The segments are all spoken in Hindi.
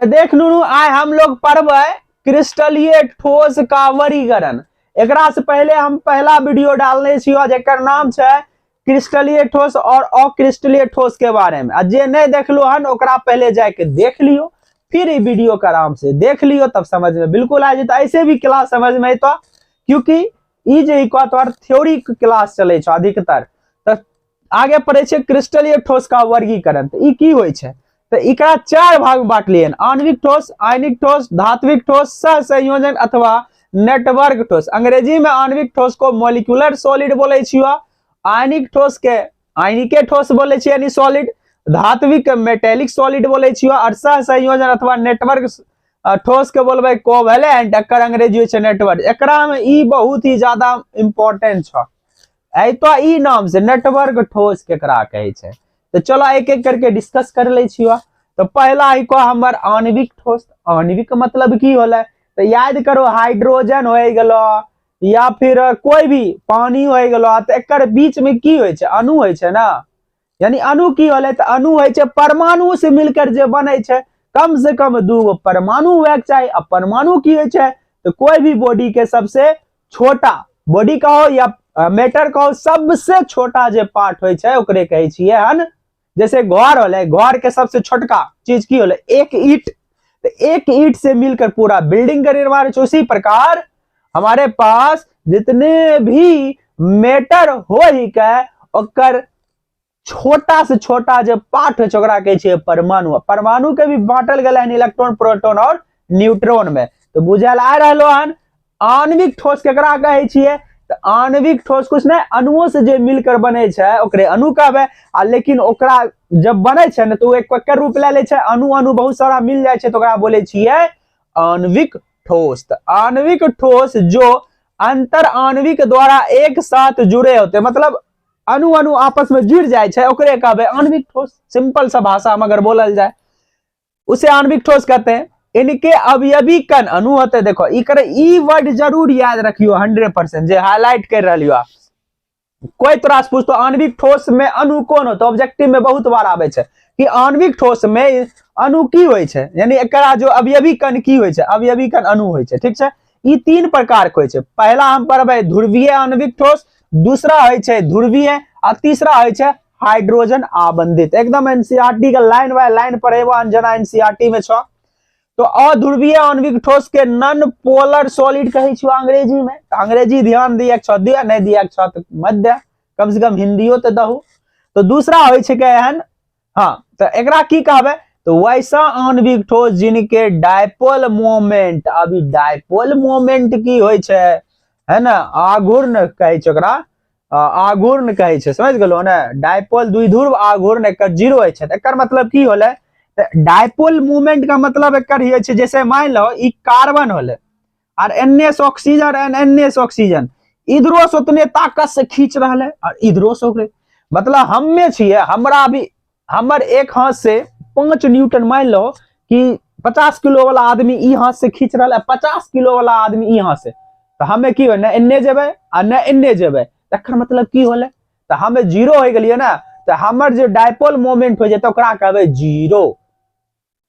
देख नुनू, आए हम लोग पढ़बे क्रिस्टलीय ठोस का वर्गीकरण। एकरा से पहले हम पहला वीडियो डालने छियो जेकर नाम छे क्रिस्टलीय ठोस और अक्रिस्टलीय ठोस के बारे में। जे नहीं देखलो हन ओकरा पहले जाके देख लियो, फिर ये वीडियो का आराम से देख लियो, तब समझ में बिल्कुल आ जाता। ऐसे भी क्लास समझ में तो, क्योंकि ई जे तोहर थ्योरी क्लास चले छो अधिकतर, तो आगे पढ़े छे क्रिस्टलीय ठोस का वर्गीकरण। तो ई की होय छे, तो इकरा चार भाग में बांट लिए: आणविक ठोस, आयनिक ठोस, धात्विक ठोस, सहसंयोजन अथवा नेटवर्क ठोस। अंग्रेजी में आणविक ठोस को मॉलिक्यूलर सॉलिड बोले छियो, आयनिक ठोस के आयनिके ठोस बोले छियो यानी सॉलिड, धात्विक मेटेलिक सॉलिड बोले छियो, और सहसंयोजन अथवा नेटवर्क ठोस के बोलबे कोवेलेंट, एकर अंग्रेजी छे नेटवर्क। एकरा में ई बहुत ही ज्यादा इंपॉर्टेंट छ। तो ई नाम से नेटवर्क ठोस केकरा कहे छे। तो चलो एक एक करके डिस्कस कर ले छियो। तो पहला ही को हमर आणविक ठोस। आणविक मतलब की होले, तो याद करो हाइड्रोजन हो गेलो या फिर कोई भी पानी हो गेलो, तो एकर बीच में की होय छे, अणु होय छे ना। यानी अणु की होले, तो अणु होय छे परमाणु से मिलकर जे बने छे, कम से कम दू परमाणु होय चाहिए। अब परमाणु की होय छे, तो कोई भी बॉडी के सबसे छोटा, बॉडी कहो या मैटर कहो, सबसे छोटा जे पार्ट होय छे ओकरे कहे छिए हन। जैसे घर होले, घर के सबसे छोटका चीज की होले, एक ईंट। तो एक ईंट से मिलकर पूरा बिल्डिंग का निर्माण। उसी प्रकार हमारे पास जितने भी मैटर हो ही के ओकर छोटा से छोटा जो पार्ट है ओकरा कहे छिए परमाणु। परमाणु के भी बांटल गए हैं इलेक्ट्रॉन, प्रोटॉन और न्यूट्रॉन में। तो बुझल आ रहलो हन। आणविक ठोस केकरा कहे छिए, तो आणविक ठोस कुछ नहीं, अणुओं से जे मिलकर बने छे ओकरे अणु कहबे। लेकिन ओकरा जब बने छे न, तो एक केकर रूप ले ले छे, अणु अणु बहुत सारा मिल जाए छे, तो ओकरा बोले छिए आणविक ठोस। तो आणविक ठोस जो अंतर आणविक द्वारा एक साथ जुड़े होते, मतलब अणु अणु आपस में जुड़ जाए छे, ओकरे कहबे आणविक ठोस। सिंपल सा भाषा में अगर बोलल जाए उसे आणविक ठोस कहते हैं। इनके अवयवी कण अणु होते। देखो ई वर्ड जरूर याद रखियो 100%, जे हाईलाइट कर रहियो। कोई तोरा से पूछतो आणविक ठोस में अणु कौन होता, ऑब्जेक्टिव में बहुत बार आवे छे कि आणविक ठोस में अणु की होय छे, यानी एकरा जो अवयवी कण की होय छे, अवयवी कण अणु होय छे। ठीक छे, ई तीन प्रकार के होय छे। पहला हम पढ़बे ध्रुवीय आणविक ठोस, दूसरा होय छे ध्रुवीय, और तीसरा होय छे हाइड्रोजन आबंधित। एकदम एनसीईआरटी का लाइन बाय लाइन पढ़ेबो, अंजना एनसीईआरटी में छो। तो अध्रुवीय आणविक ठोस के नॉन पोलर सॉलिड कहे छियो अंग्रेजी में। तो अंग्रेजी ध्यान दिए छ, दिया नहीं दिया छ तो मत दे, कम से कम हिंदियो तो दहु। तो दूसरा होय छे केहन, हाँ, तो एकरा की कहबे, तो वैसा आणविक ठोस जिनके डायपोल मोमेंट, अभी डायपोल मोमेंट की होय छे, है ना, आघूर्ण कहे छै ओकरा, आघूर्ण कहे छै, समझ गेलो ना। डायपोल द्विध्रुव आघूर्ण एकर जीरो होय छै। एकर मतलब की होले, डायपोल मूवमेंट का मतलब एकर ही है, जैसे मान लो ई कार्बन होले और NS ऑक्सीजन और NS ऑक्सीजन इधरो से उतने ताकत से खींच रहा है और इधरो से ओकरे, मतलब हमें छिए, हमरा भी हमर एक हाथ से 5 न्यूटन, मान लो कि 50 किलो वाला आदमी ई हाथ से खींच रहा है, 50 किलो वाला आदमी ई हाथ से, तो हमें की न एन्ने जेबे आ न एन्ने जेबे। एकर मतलब की होले, तो हमें जीरो हो गेलिए ना, तो हमर जो डायपोल मोमेंट हो जेते ओकरा कहबे जीरो।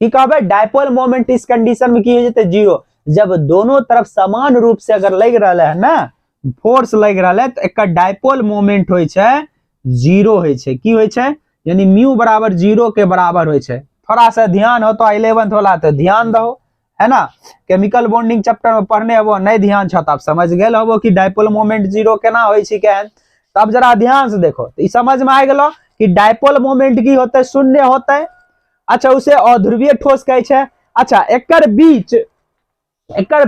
की कहबे, डायपोल मोमेंट इस कंडीशन में की हो जेते जीरो, जब दोनों तरफ समान रूप से अगर लग रहा है ना, फोर्स लग रहा है, तो एक डायपोल मोमेंट होय छे जीरो होय छे। की होय छे, यानी म्यू बराबर जीरो के बराबर होय छे। थोड़ा सा ध्यान हो तो 11th वाला तो ध्यान दो, है ना। केमिकल बॉन्डिंग चैप्टर में पढ़ने हबो, नहीं ध्यान छ तब समझ गेल हबो कि डायपोल मोमेंट जीरो केना होय छै के। तब जरा ध्यान से देखो, तो समझ में आ गेलो कि डायपोल मोमेंट की होते, शून्य होते। अच्छा, उसे अध्रुवीय ठोस कहे छे। अच्छा, एकर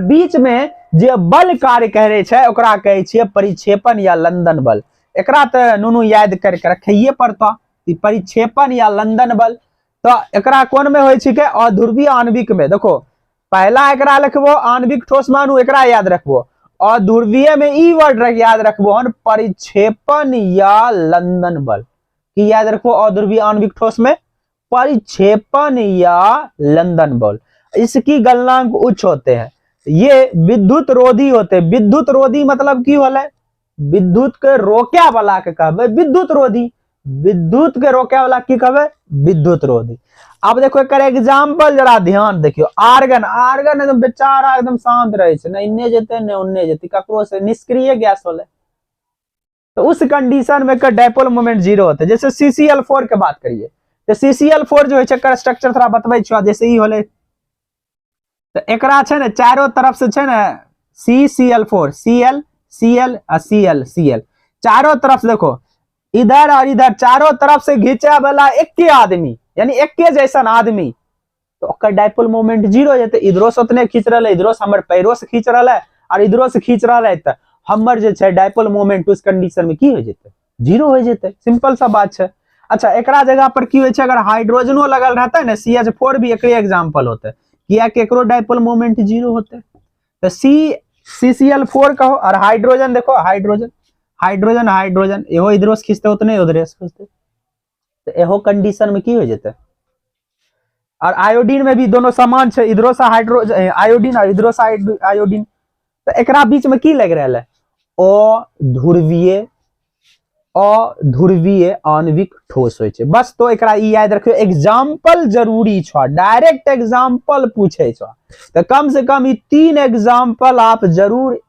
बीच में जे बल कार्य करे छे ओकरा कहे छिए परिक्षेपण या लंदन बल। एकरा त नुनू याद करके रखिए पड़ता, परिक्षेपण या लंदन बल। तो एकरा कौन में होय छिके, अध्रुवीय आणविक में। देखो पहला एकरा लिखबो आणविक ठोस मानू, एकरा याद रखबो। अध्रुवीय में ई वर्ड याद रखबो हन परिक्षेपण या लंदन बल। की याद रखबो, अध्रुवीय आणविक ठोस में परिक्षेपण या लंदन बल। इसकी गलनांक उच्च होते हैं, ये विद्युत रोधी होते हैं। विद्युत रोधी मतलब की होले, विद्युत के रोके वाला के कहबे विद्युत रोधी। विद्युत के रोके वाला की कहबे विद्युत रोधी। अब देखो एक एग्जाम्पल जरा ध्यान देखियो, आर्गन आर्गन एकदम बेचारा एकदम शांत रहे छै, न इन्ने जेते न उन्ने जेते, ककरो से निष्क्रिय गैस होले, तो उस कंडीशन में का डायपोल मोमेंट जीरो होते। जैसे CCl4 के बात करिए तो CCl4 जो है स्ट्रक्चर थोड़ा बतबै छियो, जैसे ही होले तो एकरा छै ने चारों तरफ से छै ने CCl4 Cl Cl आ Cl Cl चारों तरफ से देखो इधर और इधर चारों तरफ से घिंचे वाला एक आदमी यानी एक जैसन आदमी, तो ओकर डायपोल मोमेंट जीरो जेते। इधरो से उतने खींच रहा है, इधरो से हमर पैरों से खींच रहा है और इधरो से खींच रहा है, तो हमर जे छै डायपोल मोमेंट उस कंडीशन में की हो जेते जीरो हो जेते। सिंपल सा बात है। अच्छा एकरा जगह पर की होय छै, अगर हाइड्रोजनो लगल रहता है ना CH4 भी एक एग्जांपल होते, किया कि एकरो डायपोल मोमेंट जीरो होते। तो CCl4 कहो और हाइड्रोजन देखो हाइड्रोजन हाइड्रोजन हाइड्रोजन एहो इधरो से खींचते उतने उधरे से खींचते, तो एहो कंडीशन में की हो जेते। और आयोडीन में भी दोनों समान है, इधरो से हाइड्रोजन आयोडीन और इधरो से आयोडीन, तो एकरा बीच में की लग रहा है अध्रुवीय आणविक ठोस होय छै बस। तो एकरा ई याद रखियो, एग्जाम्पल जरूरी छ, डायरेक्ट एग्जाम्पल पूछे छ, तो कम से कम ई 3 एग्जाम्पल आप जरूर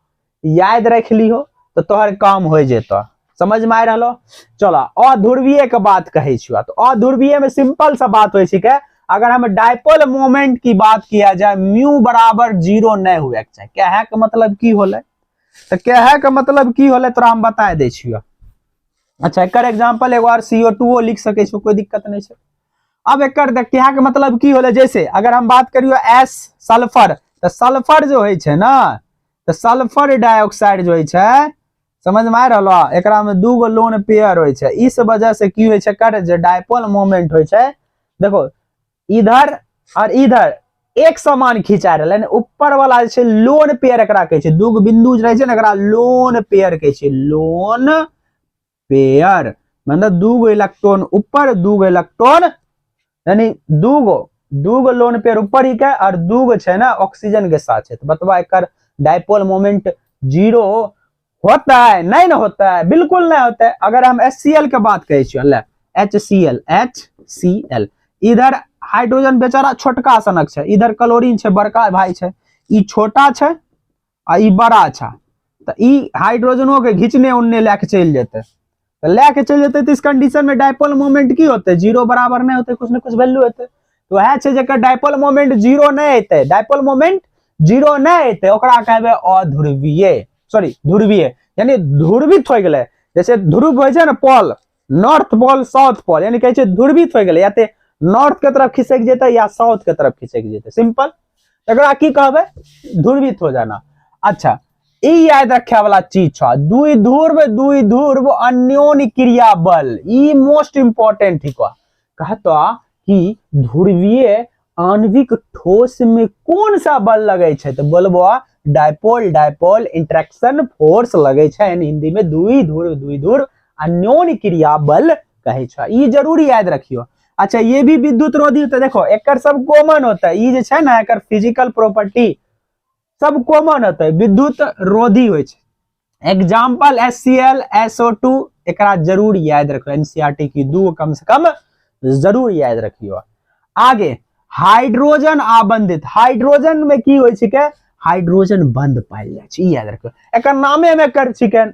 याद रख लियो तो तोहर काम हो जेतो। समझ में आ रहा। चलो अध्रुवीय के बात कहे छियो, तो अध्रुवीय में सिंपल सा बात होय छै के अगर हम डायपोल मोमेंट की बात किया जाए म्यू बराबर जीरो नहीं हुए के चाहिए। कहे के मतलब की होले, तो कहे के मतलब की होले तोरा हम बता दे छियो। अच्छा एक एग्जांपल एक बार CO2 लिख सके छो, कोई दिक्कत नहीं है। अब एक कहे के मतलब की होले, जैसे अगर हम बात करियो S सल्फर, तो सल्फर जो है छै ना, तो सल्फर डाइऑक्साइड जो है समझ में आ रहा, एकरा में 2 गो लोन पेयर होय छै। इस वजह से की होय छै कर जे डायपोल मोमेंट होय छै, देखो इधर और इधर एक समान खिंचा रहे, लेकिन ऊपर वाला जे लोन पेयर एकरा कहे छै, 2 गो बिंदु जे रहे छै ना एकरा लोन पेयर कहे छै। लोन पेयर मतलब 2 गो इलेक्ट्रॉन ऊपर 2 गो इलेक्ट्रॉन, यानी 2 गो लोन पेयर ऊपर ही के और 2 गो छै ना ऑक्सीजन के साथ है। तो बतवा एकर डायपोल मोमेंट जीरो होता है? नहीं ना होता है, बिल्कुल नहीं होता है। अगर हम HCl के बात कहे छियो, ले HCl इधर हाइड्रोजन बेचारा छोटका सनक छै, इधर क्लोरीन छै बड़का भाई छै, ई छोटा छै आ ई बड़ा छै, तो ई हाइड्रोजनो के घिचने उन्ने लेके चल जेते, तो लेके चल जेते, तो इस कंडीशन में डायपोल मोमेंट की होते जीरो बराबर नहीं होते, कुछ ना कुछ वैल्यू होते। तो वह छै जेकर डायपोल मोमेंट जीरो नहीं होते, डायपोल मोमेंट जीरो नहीं होते ओकरा कहबे अध्रुवीय, सॉरी ध्रुवीय, यानी ध्रुवित हो गए। जैसे ध्रुव हो ना पोल, नॉर्थ पोल साउथ पोल, यानी कहे ध्रुवित हो गए, या तो नॉर्थ के तरफ खिसक जेते या साउथ के तरफ खिसक जेते, सिंपल। एकरा की कहबे ध्रुवित हो जाना। अच्छा ई याद रखे वाला चीज छ, द्विध्रुव अन्योन्य क्रिया बल, ई मोस्ट इंपोर्टेंट ही कहता कि ध्रुवीय आणविक ठोस में कौन सा बल लगे छै, तो बोलबो डायपोल इंटरेक्शन फोर्स लगे छै, यानी हिंदी में द्विध्रुव अन्योन्य क्रिया बल कहे छै, ई जरूर याद रखियो। अच्छा ये भी विद्युत रोधी होता है, देखो एकर सब कॉमन होता है, ई जे छै ना एकर फिजिकल प्रॉपर्टी सब कॉमन होता है, विद्युत रोधी होय छै। एग्जांपल HCl SO2 एकरा जरूर याद रखो, NCERT की 2 कम से कम जरूर याद रखियो। आगे हाइड्रोजन आबंधित, हाइड्रोजन में की होय छै के हाइड्रोजन बंद पाइल जाय छै, याद रखियो एकर नामे में कर छिके।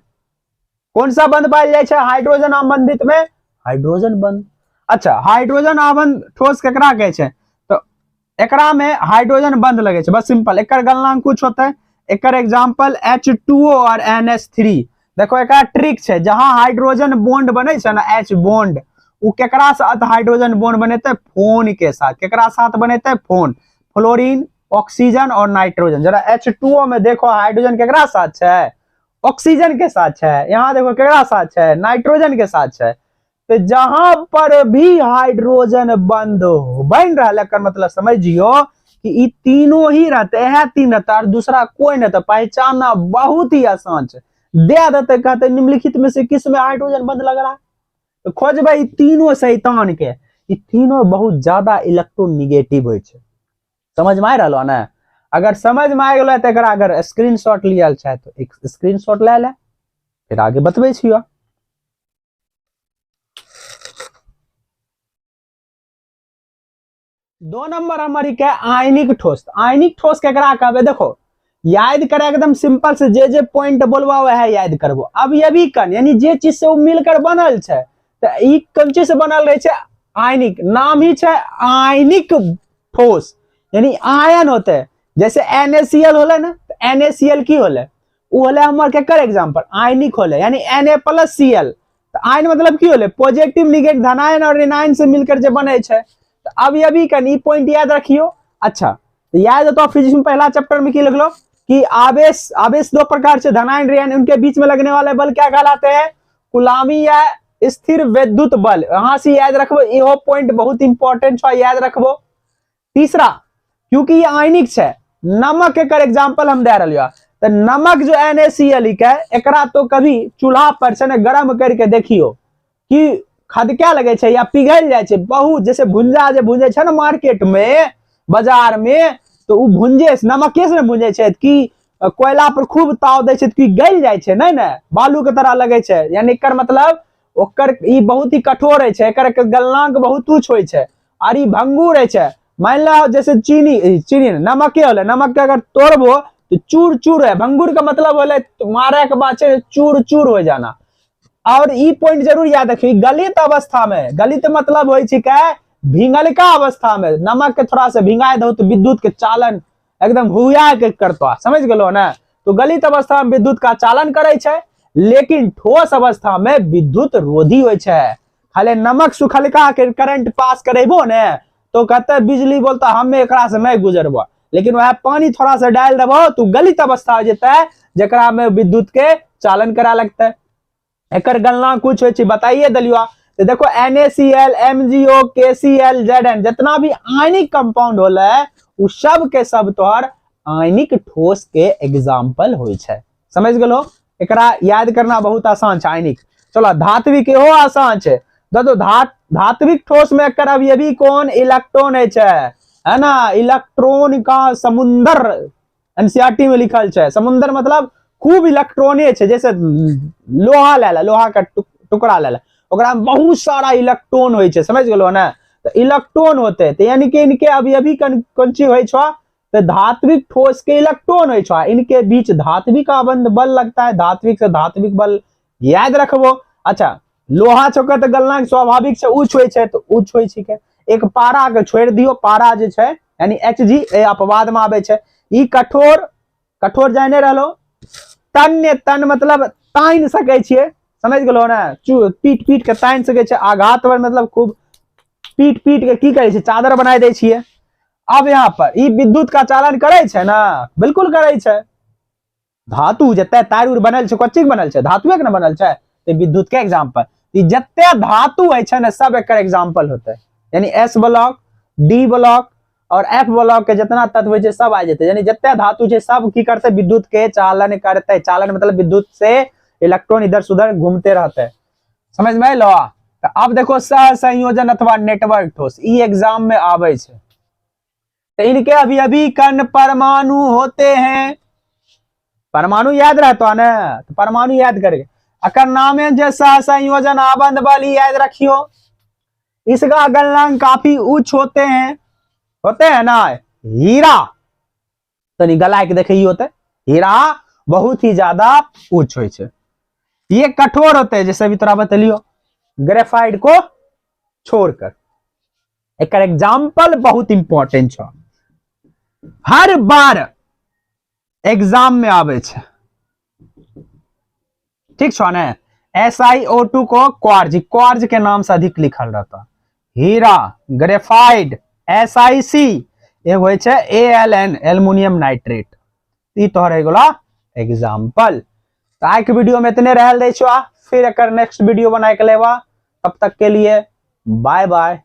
कौन सा बंद पाइल जाय छै हाइड्रोजन आबंधित में? हाइड्रोजन बंद। अच्छा हाइड्रोजन आबंध ठोस केकरा कहे छै, तो एकरा में हाइड्रोजन बंद लगे छै, बस सिंपल। एकर गलनांक कुछ होता है, एकर एग्जांपल H2O और NH3। देखो एकरा ट्रिक छै, जहां हाइड्रोजन बॉन्ड बने छै ना H बॉन्ड, उ केकरा साथ हाइड्रोजन बॉन्ड बनेते? फोन के साथ। केकरा साथ बनेते? फोन, फ्लोरीन, ऑक्सीजन और नाइट्रोजन। जरा H2O में देखो हाइड्रोजन केकरा साथ छै? ऑक्सीजन के साथ है। यहाँ देखो केकरा साथ है? नाइट्रोजन के साथ है। तो जहां पर भी हाइड्रोजन बंद बन रहा है, मतलब समझियो कि ये तीनों ही रहते हैं, 3 रहता है और दूसरा कोई नहीं, तो पहचानना बहुत ही आसान है। दे देते कहते निम्नलिखित में से किस में हाइड्रोजन बंद लग रहा है, तो खोज भाई तीनों शैतान के, ये तीनों बहुत ज्यादा इलेक्ट्रोनिगेटिव होय छै। समझ में आ रहा ना? अगर समझ में आ गया तो अगर स्क्रीनशॉट लिया चाहे तो एक स्क्रीनशॉट ले ले, फिर आगे बतबे छियो। दो नंबर हमारी क्या आयनिक ठोस। आयनिक ठोस केकरा कहबे देखो, याद करे एकदम सिंपल से जे पॉइंट बोलबा वह याद करबो। अब ये भी कन यानी जे चीज से मिलकर बनल है, तो ई कौन चीज से बनल रहे छे, आयनिक। नाम ही छे आयनिक ठोस, यानी आयन होते। जैसे NaCl होले ना, तो NaCl की होले, वो होले हमर केकर एग्जांपल, आयनिक होले, यानी Na+Cl। तो आयन मतलब की होले, पॉजिटिव नेगेटिव धनायन और ऋणायन से मिलकर जो बने छे। तो अब ये भी कन ई पॉइंट याद रखियो। अच्छा, तो याद हो तो फिजिक्स में पहला चैप्टर में की लिख लो कि आवेश आवेश दो प्रकार से, धनायन ऋणायन, उनके बीच में लगने वाले बल क्या कहलाते हैं, गुलामी या स्थिर विद्युत बल। यहां से याद रखबो, यो पॉइंट बहुत इंपॉर्टेंट है, याद रखबो। तीसरा, क्योंकि ये आयनिक है, नमक एक एग्जांपल हम दे रहे, तो नमक जो NaCl है, एकरा तो कभी चूल्हा पर से ने गरम करके देखियो कि खदका लगे छे या पिघल जाए छे बहुत, जैसे भुंजा जे भुंजे छे ना मार्केट में बाजार में, तो उ भुंजे नमके से भुंजे छे कि कोयला पर खूब ताव दे छे कि गल जाए छे, नहीं ना बालू के तरह लगे छे। यानी एकर मतलब ओकर ई बहुत ही कठोर है छे, एकर गलनांक बहुत ऊंच होय छे और ई भंगुर है छे। मान लो जैसे चीनी नमके होले, नमक के अगर तोड़बो तो चूर चूर है, भंगुर का मतलब होले मारे के बाद चूर चूर हो जाना। और ई पॉइंट जरूर याद रखिए, गलित अवस्था में, गलित मतलब हो भिंगलका अवस्था में नमक के थोड़ा सा भिंगा दो तो विद्युत के चालन एकदम हुआ के करता, समझ गलो ना। तो गलित अवस्था में विद्युत का चालन करे छे, लेकिन ठोस अवस्था में विद्युत रोधी हो छे। खाली नमक सुखलका के करंट पास करेबो ने तो कहते बिजली बोलता हमें एकरा से नहीं गुजरबो, लेकिन वह पानी थोड़ा सा डाल देबो तो गलित अवस्था हो जाता है, जकरा में विद्युत के चालन करा लगता है। एकर गणना कुछ हो बताइए दलिया। तो देखो NaCl, MgO, KCl, Zn जितना भी आयनिक कंपाउंड होला है, उ सब के सब तोहर आयनिक ठोस के एग्जांपल होय छे, समझ गलो। एकरा याद करना बहुत आसान है आयनिक। चलो धात्विक हो आसान है, तो धात्विक ठोस में एकर अवयवी कौन, इलेक्ट्रॉन है ना, इलेक्ट्रॉन का समुंदर NCERT में लिखल है। समुंदर मतलब खूब इलेक्ट्रॉने है, जैसे लोहा ले, लोहा का टुकड़ा ले, ओकरा में बहुत सारा इलेक्ट्रॉन होय छे, समझ गलो ना। तो इलेक्ट्रॉन होते तो यानी कि इनके अवयवी कौन चीज होय छो, तो धात्विक ठोस के इलेक्ट्रॉन होय छो, इनके बीच धात्विक आबंध बल लगता है, धात्विक से धात्विक बल याद रखबो। अच्छा, लोहा छोके तो गलनांक स्वाभाविक से उच्च होय छे, तो उच्च होय छिके। एक पारा के छोड़ दियो, पारा जे छे यानी Hg अपवाद में आवे छे। ई कठोर जाने रहलो, तन मतलब तान सके छिए, समझ गलो ना, पीट पीट के तान सके छे। आघात पर मतलब खूब पीट पीट के की करे छे, चादर बना दे छिए। अब यहाँ पर ई विद्युत का चालन करे छे ना, बिल्कुल करे छे। धातु जते तार उर बनल छे, कच्ची बनल छे, धातुए के न बनल छे, तो विद्युत के एग्जांपल। ई जते धातु है छे ना, सब एकर एग्जांपल होते, यानी S ब्लॉक, D ब्लॉक और F ब्लॉक के जितना तत्व है सब आ जाते, यानी जितने धातु है सब की करते विद्युत के चालन करते। चालन मतलब विद्युत से इलेक्ट्रॉन इधर उधर घूमते रहते हैं, समझ में लो। तो अब देखो सह संयोजन अथवा नेटवर्क ठोस, ई एग्जाम में आवे छे। तो इनके अभी कण परमाणु होते हैं, परमाणु याद रहता है ना, तो परमाणु याद करके अकर नाम है जो सह संयोजन आबंध बल, याद रखियो। इसका गलनांक काफी उच्च होते हैं ना। हीरा तो गला के देखे होते, हीरा बहुत ही ज्यादा उच्च होय छे। ये कठोर होते हैं, जैसे अभी तोरा बतलियो ग्रेफाइट को छोड़कर। एक एग्जाम्पल बहुत इंपॉर्टेंट है, हर बार एग्जाम में आवे छे, ठीक छो ने। SiO2 को क्वार्ज के नाम से अधिक लिखल रहता। हीरा, ग्रेफाइट, SiC, एक होय छे AlN, एल्युमिनियम नाइट्रेट। ई तोहर एगोला एग्जांपल। तो आज के वीडियो में इतने रहल दै छो, फिर एक नेक्स्ट वीडियो बनाए के लेवा। तब तक के लिए बाय बाय।